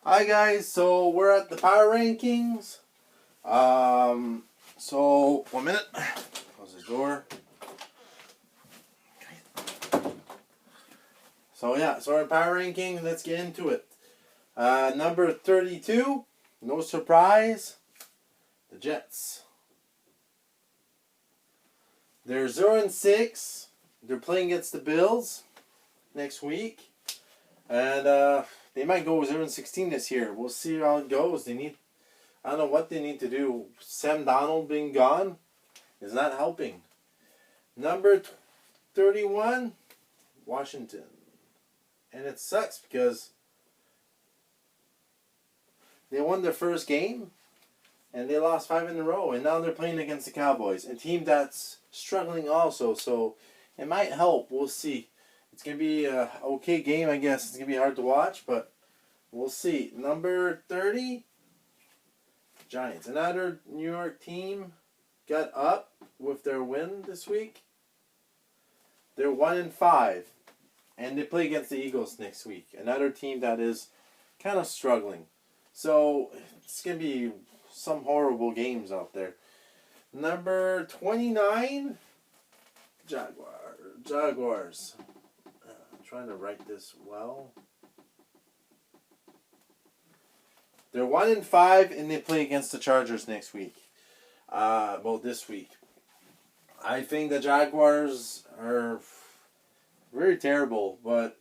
Hi guys, so we're at the power rankings. So 1 minute. Close the door. So we're in power ranking. Let's get into it. Number 32, no surprise, the Jets. They're 0-6. They're playing against the Bills next week, and they might go 0-16 this year. We'll see how it goes. I don't know what they need to do. Sam Darnold being gone is not helping. Number 31, Washington. And it sucks because they won their first game and they lost 5 in a row. And now they're playing against the Cowboys, a team that's struggling also. So it might help. We'll see. It's going to be an okay game, I guess. It's going to be hard to watch, but we'll see. Number 30, Giants. Another New York team got up with their win this week. They're 1-5, and they play against the Eagles next week. Another team that is kind of struggling. So it's going to be some horrible games out there. Number 29, Jaguars. I'm trying to write this well. They're 1-5, and they play against the Chargers next week. This week. I think the Jaguars are very terrible, but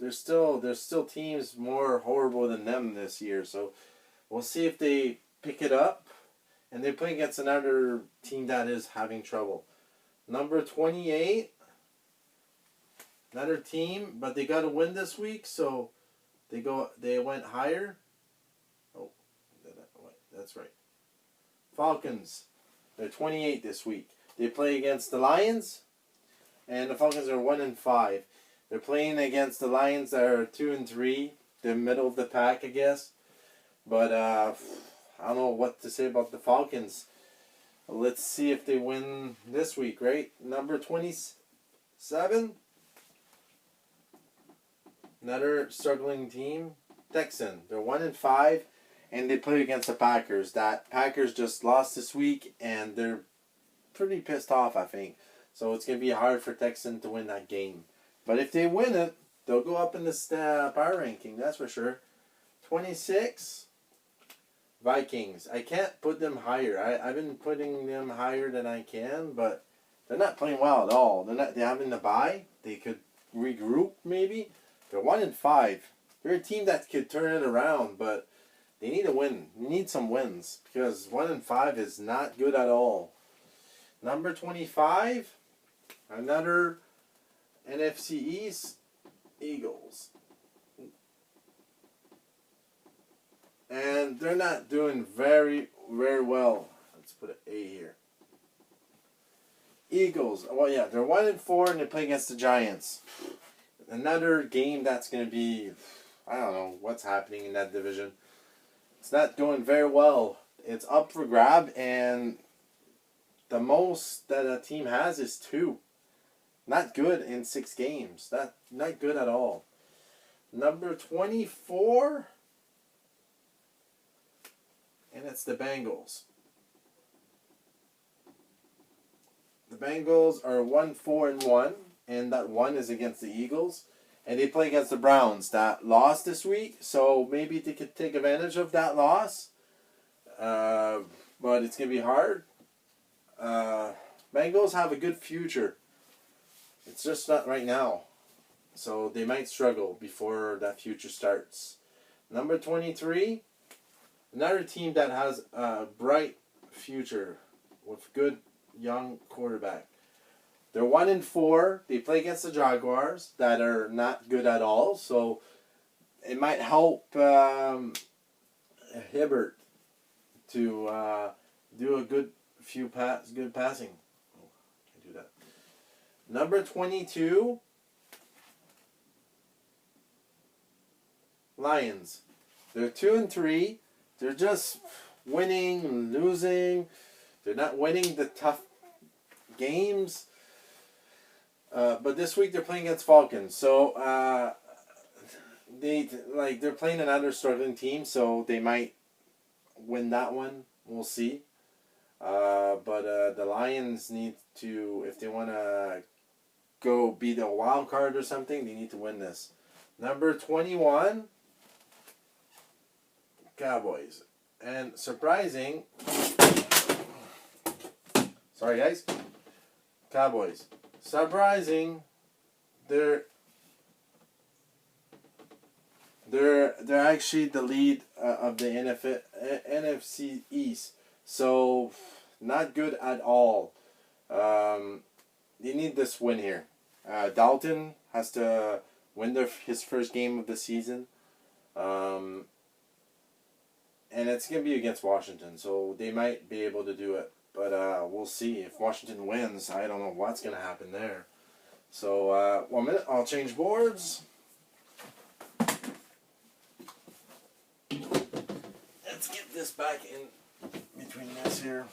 there's still teams more horrible than them this year. So we'll see if they pick it up, and they play against another team that is having trouble. Number 28, another team, but they got to win this week, so they went higher. Oh, that's right. Falcons. They're 28 this week. They play against the Lions, and the Falcons are 1-5. They're playing against the Lions that are 2-3. They're middle of the pack, I guess. But I don't know what to say about the Falcons. Let's see if they win this week, right? Number 27. Another struggling team. Texan. They're 1-5, and they play against the Packers. That Packers just lost this week, and they're pretty pissed off, I think. So it's going to be hard for Texan to win that game. But if they win it, they'll go up in this power ranking, that's for sure. 26, Vikings. I can't put them higher. I've been putting them higher than I can, but they're not playing well at all. They're having to bye. They could regroup, maybe. They're 1-5. They're a team that could turn it around, but they need a win. They need some wins, because 1-5 is not good at all. Number 25, another NFC East, Eagles. And they're not doing very, very well. Let's put an A here. Eagles. Well, yeah, they're 1-4, and they play against the Giants. Another game that's going to be, I don't know what's happening in that division. It's not going very well. It's up for grab, and the most that a team has is 2. Not good in 6 games. Not good at all. Number 24, and it's the Bengals. The Bengals are 1-4-1, and that 1 is against the Eagles. And they play against the Browns that lost this week, so maybe they could take advantage of that loss. But it's going to be hard. Bengals have a good future. It's just not right now. So they might struggle before that future starts. Number 23, another team that has a bright future with good young quarterback. They're 1-4. They play against the Jaguars that are not good at all. So it might help Hibbert to do a good passing. Oh, can't do that. Number 22, Lions. They're 2-3. They're just winning, losing. They're not winning the tough games. But this week they're playing against Falcons. So they're playing another struggling team, so they might win that one. We'll see. But the Lions need to, if they want to go be the wild card or something, they need to win this. Number 21, Cowboys. And surprising, sorry guys, Cowboys. Surprising, they're actually the lead of the NFC East. So, not good at all. They need this win here. Dalton has to win his first game of the season. And it's going to be against Washington, so they might be able to do it. But we'll see. If Washington wins, I don't know what's going to happen there. So, 1 minute, I'll change boards. Let's get this back in between this here.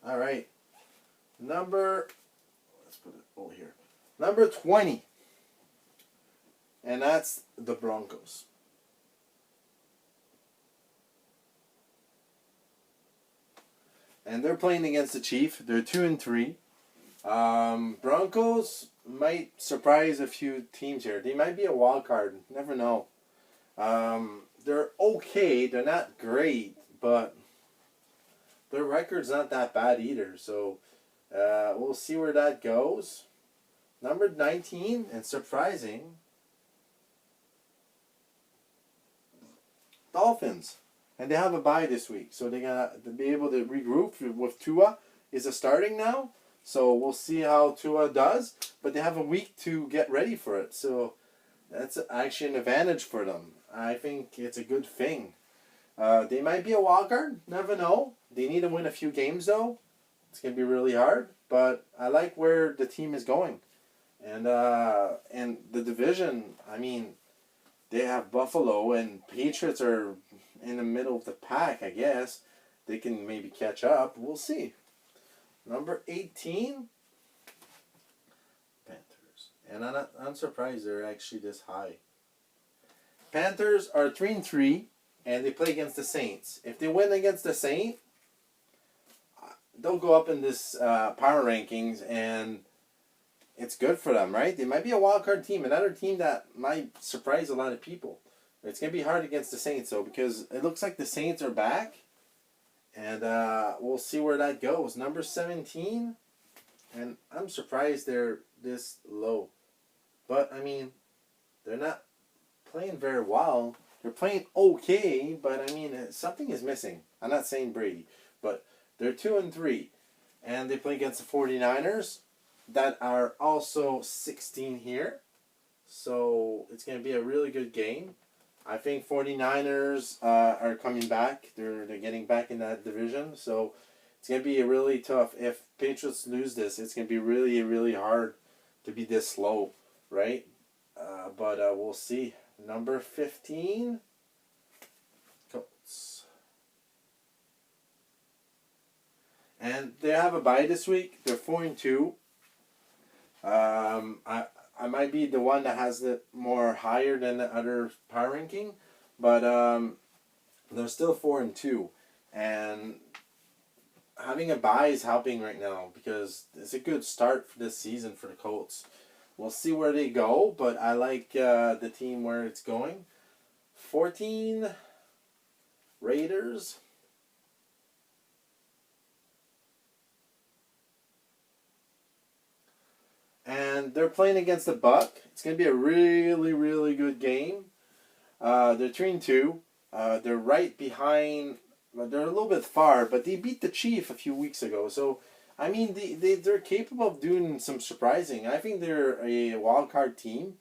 All right. Let's put it over here. Number 20. And that's the Broncos. And they're playing against the Chiefs. They're 2-3. Broncos might surprise a few teams here. They might be a wild card. Never know. They're okay. They're not great, but their record's not that bad either. So we'll see where that goes. Number 19, and surprising, Dolphins. And they have a bye this week. So they're going to be able to regroup with Tua. Is starting now. So we'll see how Tua does. But they have a week to get ready for it. So that's actually an advantage for them. I think it's a good thing. They might be a wild card. Never know. They need to win a few games though. It's going to be really hard. But I like where the team is going. And the division, I mean, they have Buffalo and Patriots are in the middle of the pack, I guess. They can maybe catch up. We'll see. Number 18, Panthers. And I'm surprised they're actually this high. Panthers are 3-3, and they play against the Saints. If they win against the Saints, they'll go up in this power rankings, and it's good for them, right? They might be a wild card team, another team that might surprise a lot of people. It's going to be hard against the Saints, though, because it looks like the Saints are back. And we'll see where that goes. Number 17. And I'm surprised they're this low. But, I mean, they're not playing very well. They're playing okay, but, I mean, something is missing. I'm not saying Brady. But they're 2-3. And they play against the 49ers that are also 16 here. So it's going to be a really good game. I think 49ers are coming back. They're getting back in that division. So it's going to be really tough. If Patriots lose this, it's going to be really, really hard to be this low, right? But we'll see. Number 15, Colts. And they have a bye this week. They're 4-2. I might be the one that has it more higher than the other power ranking, but they're still 4-2, and having a bye is helping right now because it's a good start for this season for the Colts. We'll see where they go, but I like the team where it's going. 14, Raiders. And they're playing against the Buck. It's going to be a really, really good game. They're 3-2. They're right behind. They're a little bit far, but they beat the Chief a few weeks ago. So, I mean, they're capable of doing some surprising. I think they're a wild card team.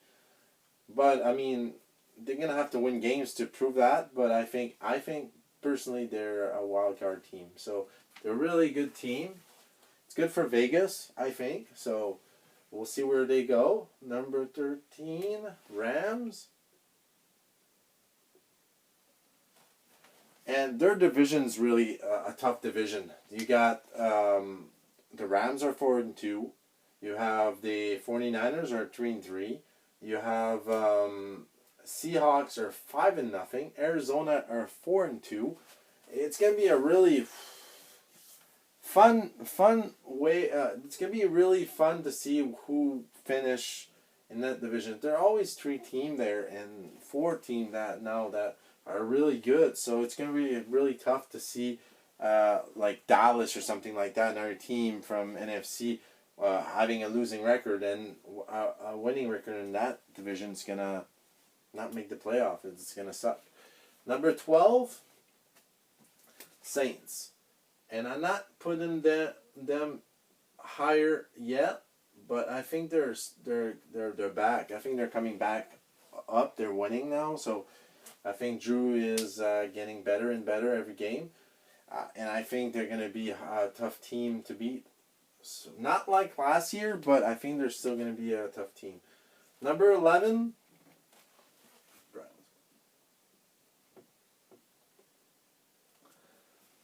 But, I mean, they're going to have to win games to prove that. But I think personally, they're a wild card team. So, they're a really good team. It's good for Vegas, I think. So, we'll see where they go. Number 13, Rams. And their division's really a tough division. You got the Rams are 4-2. You have the 49ers are 3-3. You have Seahawks are 5-0. Arizona are 4-2. It's gonna be a really fun way. It's gonna be really fun to see who finish in that division. There are always 3 teams there and 4 teams that now that are really good. So it's gonna be really tough to see, like Dallas or something like that, another team from NFC, having a losing record, and a winning record in that division is gonna not make the playoff. It's gonna suck. Number 12, Saints. And I'm not putting them higher yet, but I think they're back. I think they're coming back up. They're winning now, so I think Drew is getting better and better every game, and I think they're gonna be a tough team to beat. So not like last year, but I think they're still gonna be a tough team. Number 11.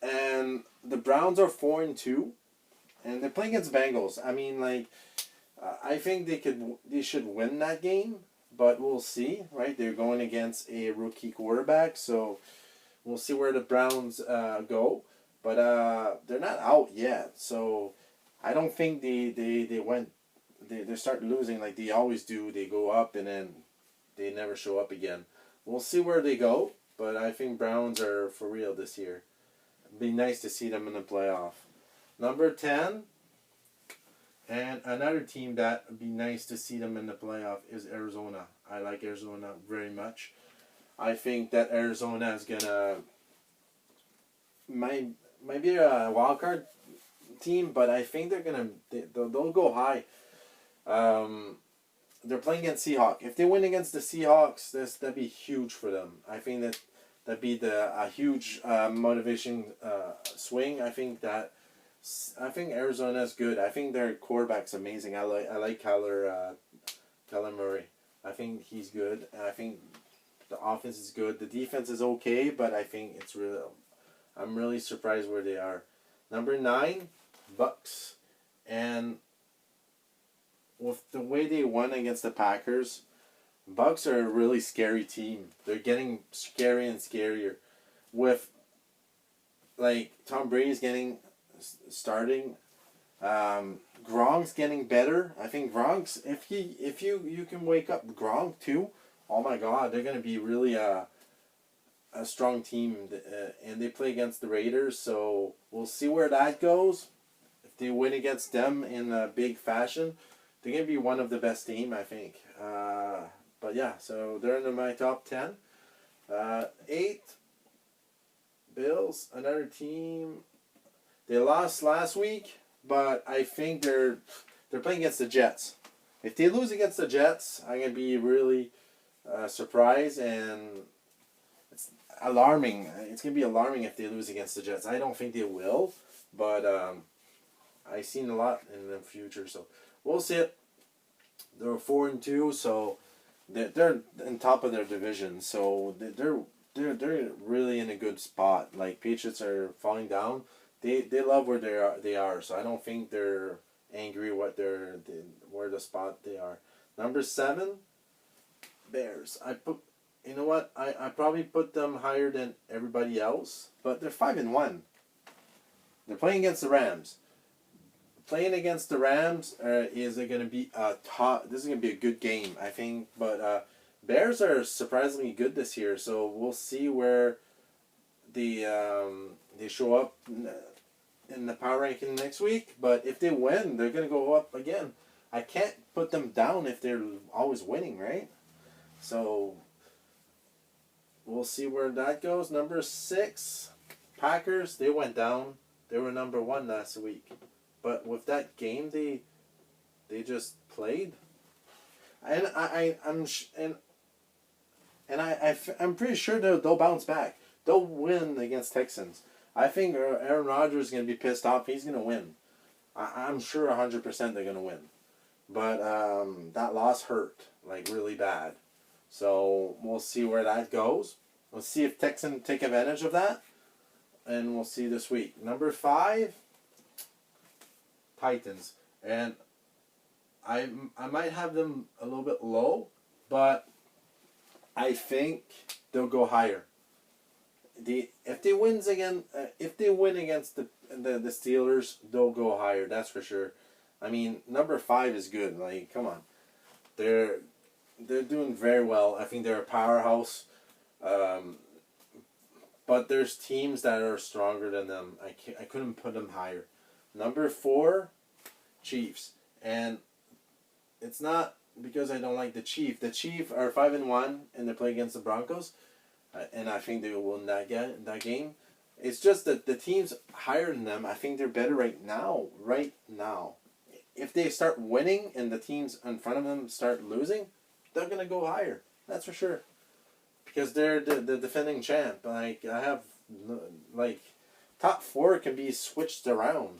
And the Browns are 4-2, and they're playing against Bengals. I mean, like, I think they should win that game, but we'll see, right? They're going against a rookie quarterback, so we'll see where the Browns go. But they're not out yet, so I don't think they start losing like they always do. They go up and then they never show up again. We'll see where they go, but I think Browns are for real this year. It'd be nice to see them in the playoff. Number 10, and another team that would be nice to see them in the playoff is Arizona. I like Arizona very much. I think that Arizona is gonna might be a wild card team, but I think they'll go high. They're playing against Seahawks. If they win against the Seahawks, that'd be huge for them. I think that'd be a huge motivation swing. I think Arizona's good. I think their quarterback's amazing. I like Kyler Murray. I think he's good. And I think the offense is good. The defense is okay, but I think I'm really surprised where they are. Number 9, Bucks, and with the way they won against the Packers, Bucks are a really scary team. They're getting scary and scarier. With, like, Tom Brady's starting, Gronk's getting better. I think Gronk's, if you can wake up Gronk too, oh my God, they're gonna be really a strong team. And they play against the Raiders, so we'll see where that goes. If they win against them in a big fashion, they're gonna be one of the best team, I think. But yeah, so they're in my top 10. 8, Bills, another team. They lost last week, but I think they're playing against the Jets. If they lose against the Jets, I'm gonna be really surprised, and it's alarming. It's gonna be alarming if they lose against the Jets. I don't think they will, but I've seen a lot in the future, so we'll see it. They're 4-2, so they're in top of their division, so they're really in a good spot. Like, Patriots are falling down. They love where they are. So I don't think they're angry where the spot they are. Number 7, Bears. You know what? I probably put them higher than everybody else, but they're 5-1. They're playing against the Rams. Playing against the Rams is going to be this is going to be a good game, I think. But Bears are surprisingly good this year, so we'll see where they show up in the power ranking next week. But if they win, they're going to go up again. I can't put them down if they're always winning, right? So we'll see where that goes. Number 6, Packers. They went down. They were number 1 last week. But with that game, they just played, and I'm pretty sure they'll bounce back. They'll win against Texans. I think Aaron Rodgers is gonna be pissed off. He's gonna win. I'm sure 100% they're gonna win. But that loss hurt like really bad. So we'll see where that goes. We'll see if Texans take advantage of that, and we'll see this week. Number 5. Titans. And I might have them a little bit low, but I think they'll go higher. If they win against the Steelers, they'll go higher. That's for sure. I mean, number 5 is good. Like, come on, they're doing very well. I think they're a powerhouse. But there's teams that are stronger than them. I couldn't put them higher. Number 4, Chiefs, and it's not because I don't like the Chiefs. The Chiefs are 5-1, and they play against the Broncos, and I think they will win that game. It's just that the teams higher than them, I think they're better right now. Right now, if they start winning and the teams in front of them start losing, they're gonna go higher. That's for sure. Because they're the defending champ. Like, I have, like, top 4 can be switched around.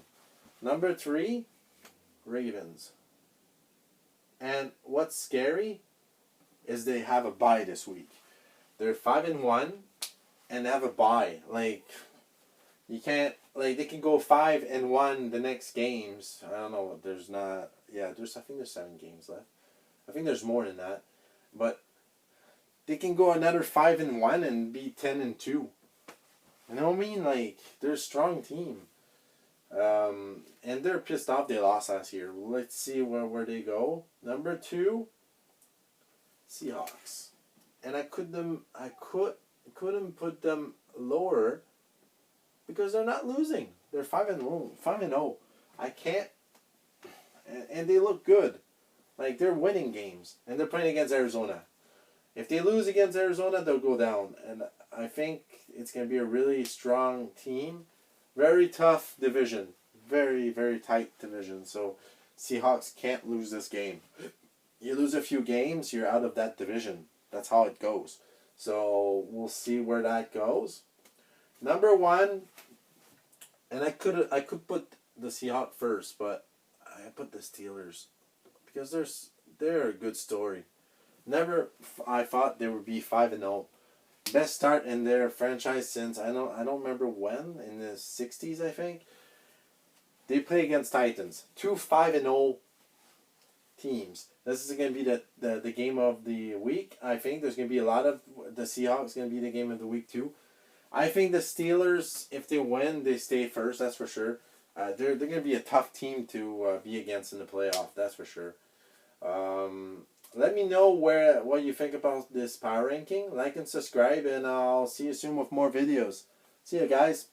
Number 3, Ravens. And what's scary is they have a bye this week. They're 5-1, and they have a bye. Like, you can't, like, they can go 5-1 the next games. I don't know. There's not. Yeah, I think there's 7 games left. I think there's more than that, but they can go another 5-1 and be 10-2. You know what I mean? Like, they're a strong team. And they're pissed off they lost last year. Let's see where they go. Number 2, Seahawks. And I couldn't put them lower because they're not losing. They're 5-0. I can't. And they look good. Like, they're winning games, and they're playing against Arizona. If they lose against Arizona, they'll go down. And I think it's going to be a really strong team. Very tough division. Very, very tight division. So Seahawks can't lose this game. You lose a few games, you're out of that division. That's how it goes. So we'll see where that goes. Number 1, and I could put the Seahawks first, but I put the Steelers because they're a good story. I thought they would be 5-0. Best start in their franchise since I don't remember when, in the 60s, I think. They play against Titans. 2 5-0 teams. This is going to be the game of the week. I think there's going to be a lot of the Seahawks going to be the game of the week too. I think the Steelers, if they win, they stay first. That's for sure. They're going to be a tough team to be against in the playoff. That's for sure. Let me know what you think about this power ranking. Like and subscribe, and I'll see you soon with more videos. See you guys.